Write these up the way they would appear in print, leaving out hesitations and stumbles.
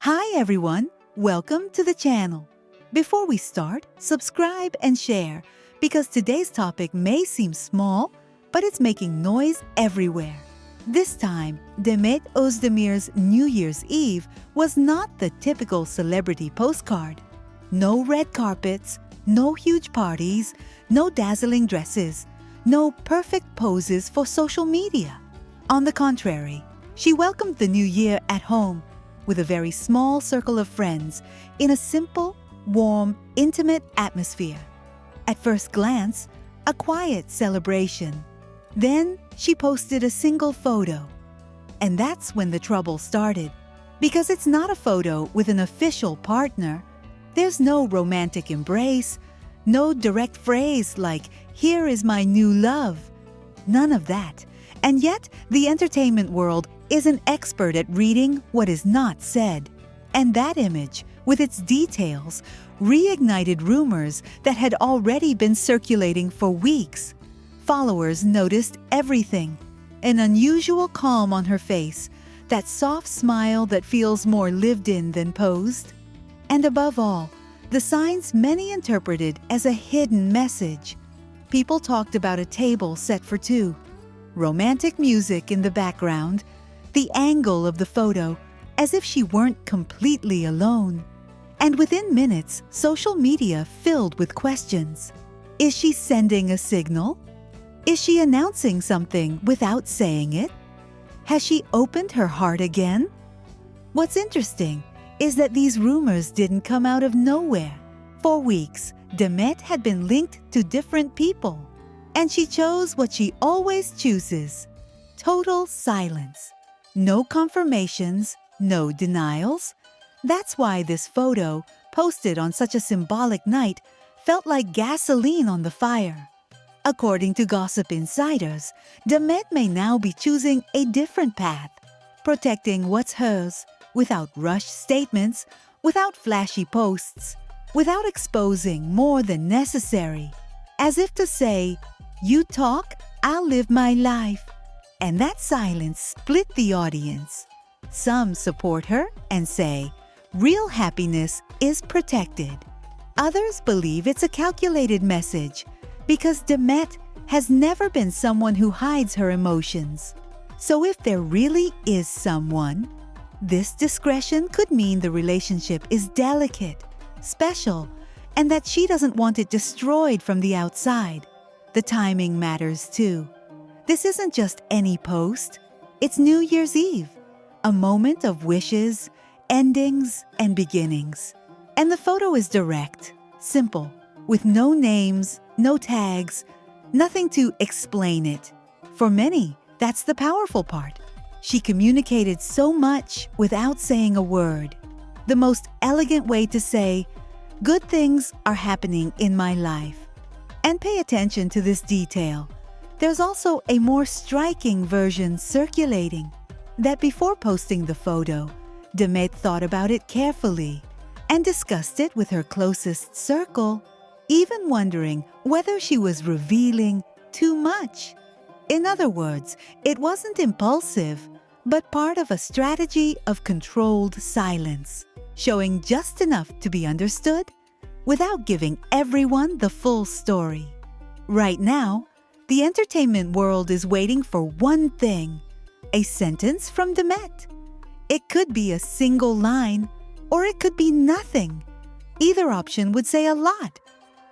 Hi everyone, welcome to the channel. Before we start, subscribe and share because today's topic may seem small, but it's making noise everywhere. This time, Demet Özdemir's New Year's Eve was not the typical celebrity postcard. No red carpets, no huge parties, no dazzling dresses, no perfect poses for social media. On the contrary, she welcomed the new year at home with a very small circle of friends in a simple, warm, intimate atmosphere. At first glance, a quiet celebration. Then she posted a single photo. And that's when the trouble started. Because it's not a photo with an official partner. There's no romantic embrace, no direct phrase like, "Here is my new love." None of that. And yet, the entertainment world is an expert at reading what is not said. And that image, with its details, reignited rumors that had already been circulating for weeks. Followers noticed everything. An unusual calm on her face, that soft smile that feels more lived in than posed. And above all, the signs many interpreted as a hidden message. People talked about a table set for two, romantic music in the background, the angle of the photo, as if she weren't completely alone. And within minutes, social media filled with questions. Is she sending a signal? Is she announcing something without saying it? Has she opened her heart again? What's interesting is that these rumors didn't come out of nowhere. For weeks, Demet had been linked to different people. And she chose what she always chooses: total silence. No confirmations, no denials. That's why this photo, posted on such a symbolic night, felt like gasoline on the fire. According to gossip insiders, Demet may now be choosing a different path, protecting what's hers, without rushed statements, without flashy posts, without exposing more than necessary. As if to say, "You talk, I'll live my life." And that silence split the audience. Some support her and say, real happiness is protected. Others believe it's a calculated message because Demet has never been someone who hides her emotions. So if there really is someone, this discretion could mean the relationship is delicate, special, and that she doesn't want it destroyed from the outside. The timing matters too. This isn't just any post. It's New Year's Eve, a moment of wishes, endings, and beginnings. And the photo is direct, simple, with no names, no tags, nothing to explain it. For many, that's the powerful part. She communicated so much without saying a word. The most elegant way to say, "Good things are happening in my life." And pay attention to this detail. There's also a more striking version circulating, that before posting the photo, Demet thought about it carefully and discussed it with her closest circle, even wondering whether she was revealing too much. In other words, it wasn't impulsive, but part of a strategy of controlled silence, showing just enough to be understood without giving everyone the full story. Right now, the entertainment world is waiting for one thing: a sentence from Demet. It could be a single line, or it could be nothing. Either option would say a lot.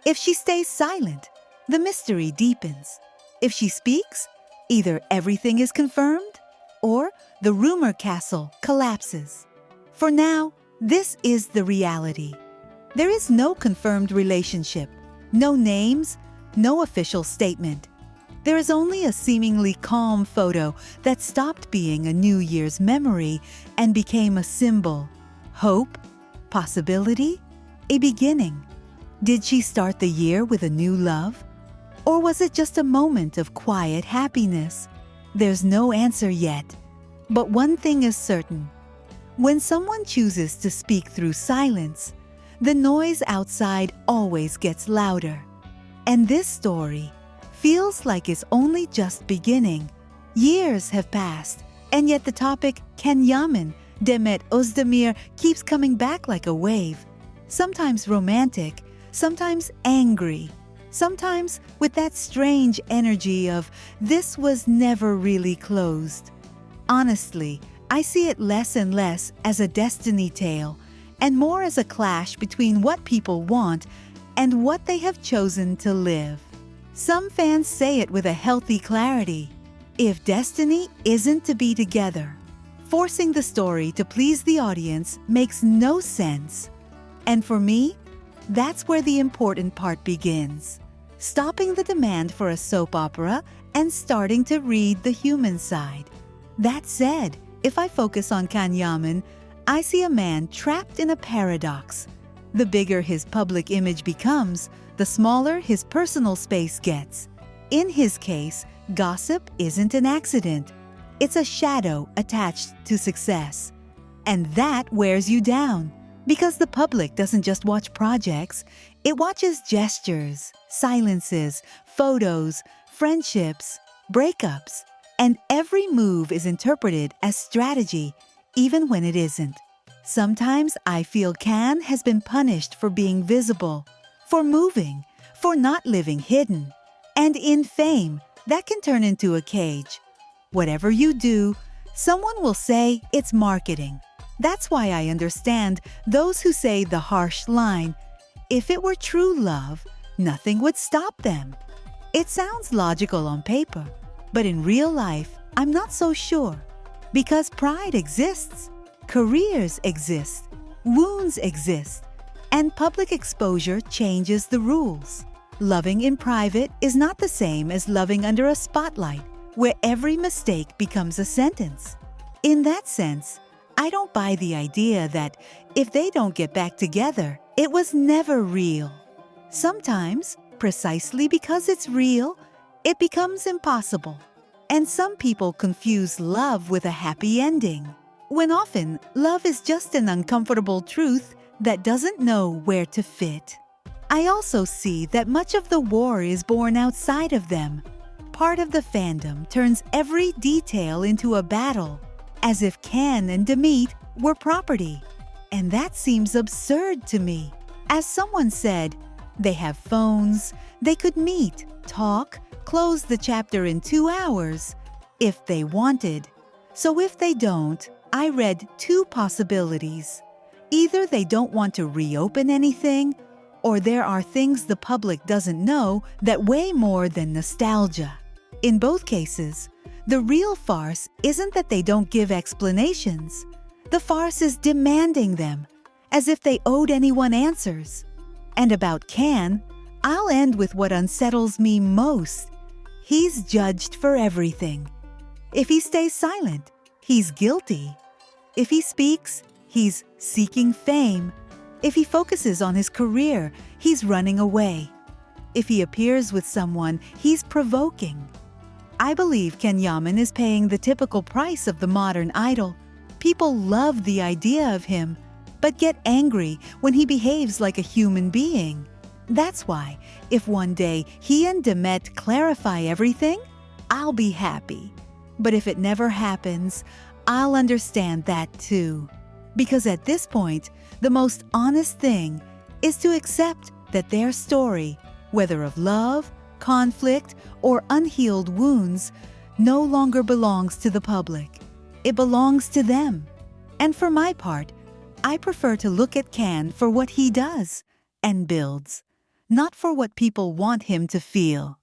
If she stays silent, the mystery deepens. If she speaks, either everything is confirmed, or the rumor castle collapses. For now, this is the reality. There is no confirmed relationship, no names, no official statement. There is only a seemingly calm photo that stopped being a New Year's memory and became a symbol. Hope, possibility, a beginning. Did she start the year with a new love? Or was it just a moment of quiet happiness? There's no answer yet. But one thing is certain. When someone chooses to speak through silence, the noise outside always gets louder. And this story feels like it's only just beginning. Years have passed, and yet the topic, "Can Yaman Demet keeps coming back like a wave, sometimes romantic, sometimes angry, sometimes with that strange energy of this was never really closed. Honestly, I see it less and less as a destiny tale and more as a clash between what people want and what they have chosen to live. Some fans say it with a healthy clarity. If destiny isn't to be together, forcing the story to please the audience makes no sense. And for me, that's where the important part begins. Stopping the demand for a soap opera and starting to read the human side. That said, if I focus on Yaman, I see a man trapped in a paradox. The bigger his public image becomes, the smaller his personal space gets. In his case, gossip isn't an accident. It's a shadow attached to success. And that wears you down, because the public doesn't just watch projects, it watches gestures, silences, photos, friendships, breakups, and every move is interpreted as strategy, even when it isn't. Sometimes I feel Can has been punished for being visible, for moving, for not living hidden. And in fame, that can turn into a cage. Whatever you do, someone will say it's marketing. That's why I understand those who say the harsh line, if it were true love, nothing would stop them. It sounds logical on paper, but in real life, I'm not so sure. Because pride exists, careers exist, wounds exist, and public exposure changes the rules. Loving in private is not the same as loving under a spotlight, where every mistake becomes a sentence. In that sense, I don't buy the idea that if they don't get back together, it was never real. Sometimes, precisely because it's real, it becomes impossible. And some people confuse love with a happy ending, when often love is just an uncomfortable truth that doesn't know where to fit. I also see that much of the war is born outside of them. Part of the fandom turns every detail into a battle, as if Can and Demet were property. And that seems absurd to me. As someone said, they have phones, they could meet, talk, close the chapter in 2 hours, if they wanted. So if they don't, I read 2 possibilities. Either they don't want to reopen anything, or there are things the public doesn't know that weigh more than nostalgia. In both cases, the real farce isn't that they don't give explanations. The farce is demanding them, as if they owed anyone answers. And about Can, I'll end with what unsettles me most. He's judged for everything. If he stays silent, he's guilty. If he speaks, he's seeking fame. If he focuses on his career, he's running away. If he appears with someone, he's provoking. I believe Yaman is paying the typical price of the modern idol. People love the idea of him, but get angry when he behaves like a human being. That's why, if one day he and Demet'S clarify everything, I'll be happy. But if it never happens, I'll understand that too. Because at this point, the most honest thing is to accept that their story, whether of love, conflict, or unhealed wounds, no longer belongs to the public. It belongs to them. And for my part, I prefer to look at Can for what he does and builds, not for what people want him to feel.